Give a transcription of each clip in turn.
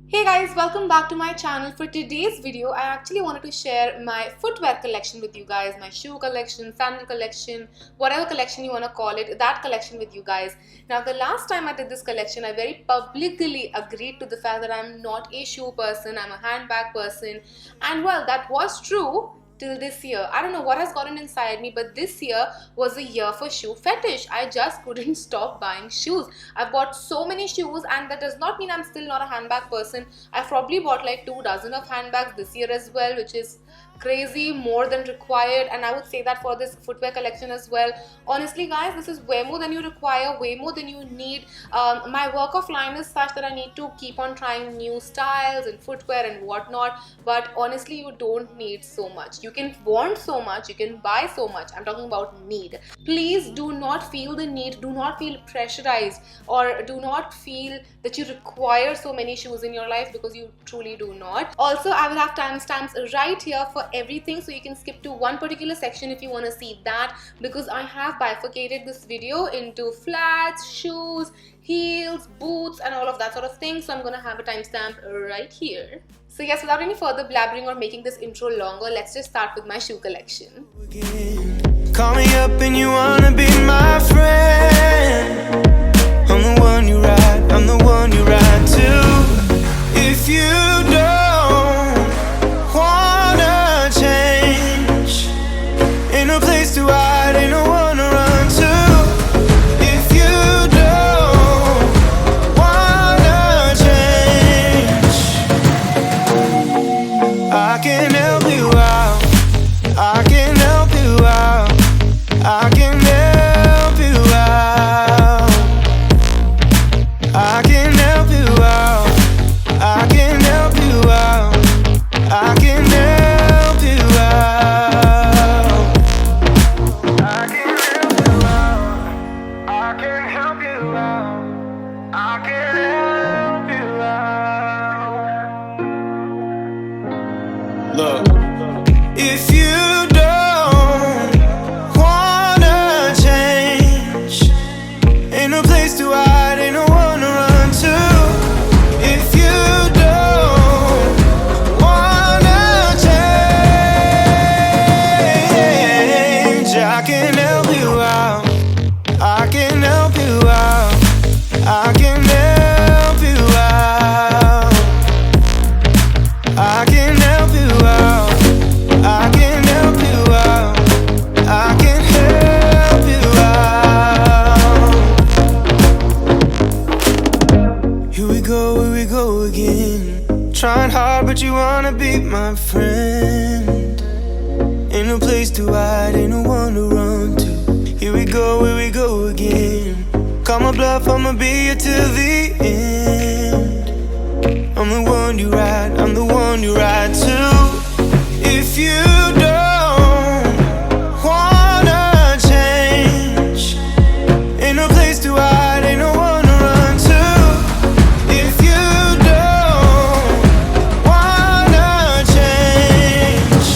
Hey guys, welcome back to my channel. For today's video, I actually wanted to share my footwear collection with you guys, my shoe collection, sandal collection, whatever collection you want to call it, that collection with you guys. Now, the last time I did this collection, I very publicly agreed to the fact that I'm not a shoe person, I'm a handbag person, and well, that was true till this year. I don't know what has gotten inside me, but this year was a year for shoe fetish. I just couldn't stop buying shoes. I've bought so many shoes, and that does not mean I'm still not a handbag person. I've probably bought like 2 dozen of handbags this year as well, which is crazy, more than required, and I would say that for this footwear collection as well. Honestly guys, this is way more than you require, way more than you need. My work of line is such that I need to keep on trying new styles and footwear and whatnot, but honestly you don't need so much. You can want so much, you can buy so much. I'm talking about need. Please do not feel the need, do not feel pressurized, or do not feel that you require so many shoes in your life, because you truly do not. Also, I will have timestamps right here for everything, so you can skip to one particular section if you want to see that, because I have bifurcated this video into flats, shoes, heels, boots, and all of that sort of thing. So I'm gonna have a timestamp right here. So yes, without any further blabbering or making this intro longer, let's just start with my shoe collection. Call me up and you wanna be my friend. I'm the one you ride, I'm the one you ride to. If you don't wanna change, ain't no place to hide, ain't no one to run to. If you don't wanna change, I can help you out, I can help you out, I can help you out, I can help you out, I can help you out, I can help you out, I can help you out, I can help you out, I can help you out. Look, if you don't wanna change, ain't no place to hide, ain't no one to run to. If you don't wanna change, I can help you out, I can help you out, I can help you out, I can help you out, I can help you out, I can help you out. Here we go again. Trying hard but you wanna be my friend. Ain't no place to hide, ain't no one to run to. Here we go again. Call my bluff, I'ma be here till the end. I'm the one you ride, I'm the one you ride to. If you don't wanna change, ain't no place to hide, ain't no one to run to. If you don't wanna change,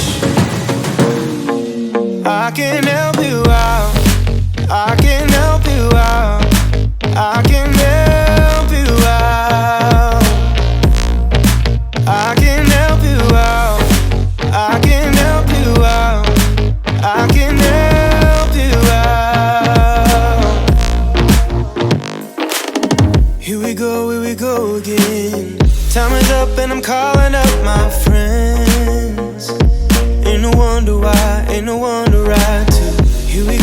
I can help you out, I can help you out, I can help you out, I can help you out, I can help you out, I can help you out. Here we go again. Time is up and I'm calling up my friends. Ain't no wonder why, ain't no one to ride to. Here we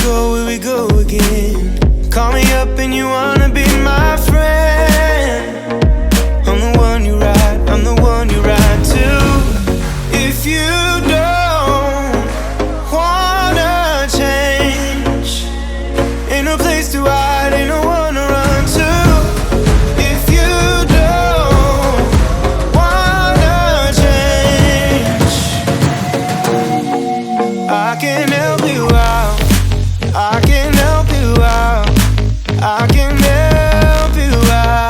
go again. Call me up and you wanna be my friend. I'm the one you ride, I'm the one you ride to. If you don't wanna change, ain't no place to hide, ain't no one to run to. If you don't wanna change, I can help you out, I can help you out, I can help you out.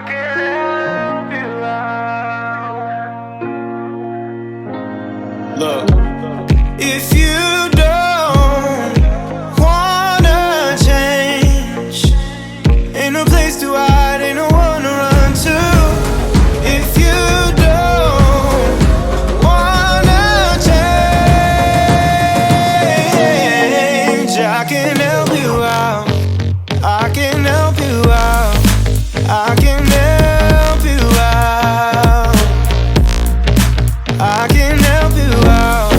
can help you out. Look, if you don't wanna change, ain't no place to hide, ain't no one to run to. If you don't wanna change, I can help you out. I can help you out. I can help you out. I can help you out.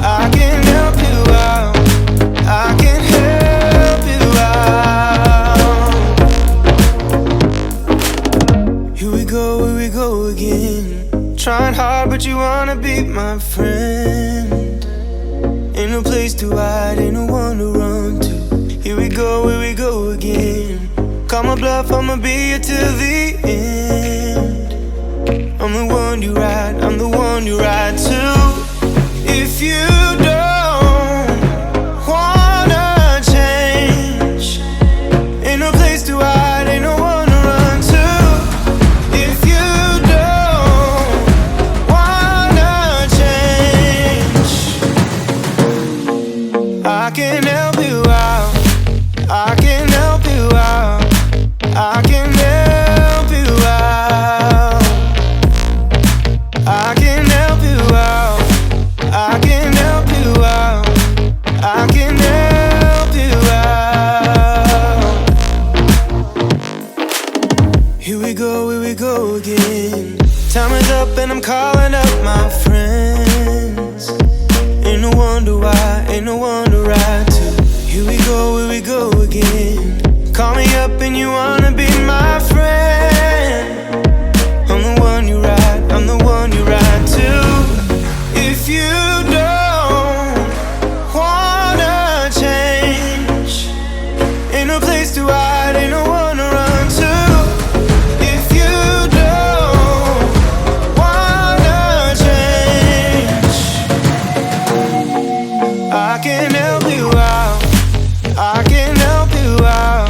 I can help you out. I can help you out. Here we go again. Trying hard, but you wanna be my friend. Ain't no place to hide, ain't no one to run to. Here we go again. Call my bluff, I'ma be here till the end. I'm the one you ride, I'm the one you ride to. If you don't wanna change, ain't no place to hide, ain't no one to run to. If you don't wanna change, I can help you out. I can help you out. I can help you out. I can help you out. I can help you out. I can help you out. Here we go again. Time is up and I'm calling up my friends. Ain't no wonder why, ain't no one to ride to. Here we go again. Call me up and you wanna be my friend. I'm the one you ride, I'm the one you ride to. If you don't wanna change, ain't no place to hide, ain't no one to run to. If you don't wanna change, I can help you out. I can help you out.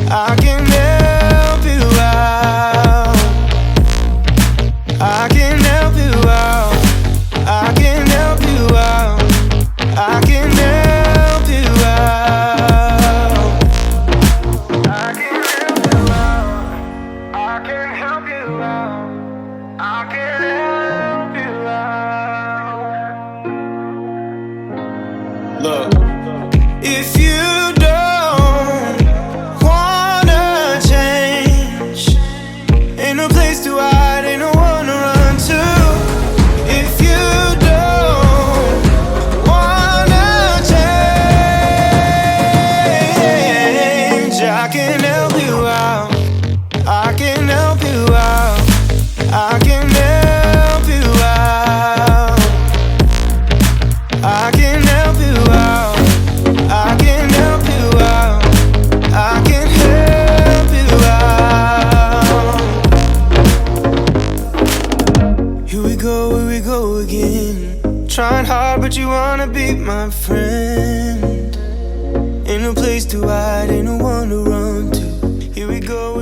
I can help you out. I can help you out. I can help you out. I can help you out. I can help you out. I can help you out. I can help you out. Look, if you don't wanna change, ain't no place to hide, ain't no one to run to. If you don't wanna change, I can help you out. I can help you out. I can help you out. I can help you out. I can help you out. I can help you out. Here we go again. Trying hard, but you wanna be my friend. Ain't no place to hide, ain't no one to run to. Here we go.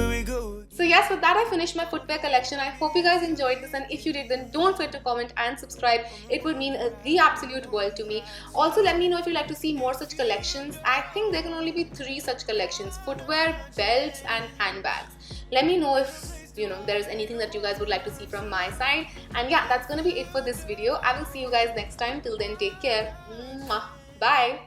So yes, with that I finished my footwear collection. I hope you guys enjoyed this, and if you did, then don't forget to comment and subscribe. It would mean the absolute world to me. Also, let me know if you'd like to see more such collections. I think there can only be 3 such collections: footwear, belts and handbags. Let me know if there is anything that you guys would like to see from my side. And yeah, that's gonna be it for this video. I will see you guys next time. Till then, take care. Bye.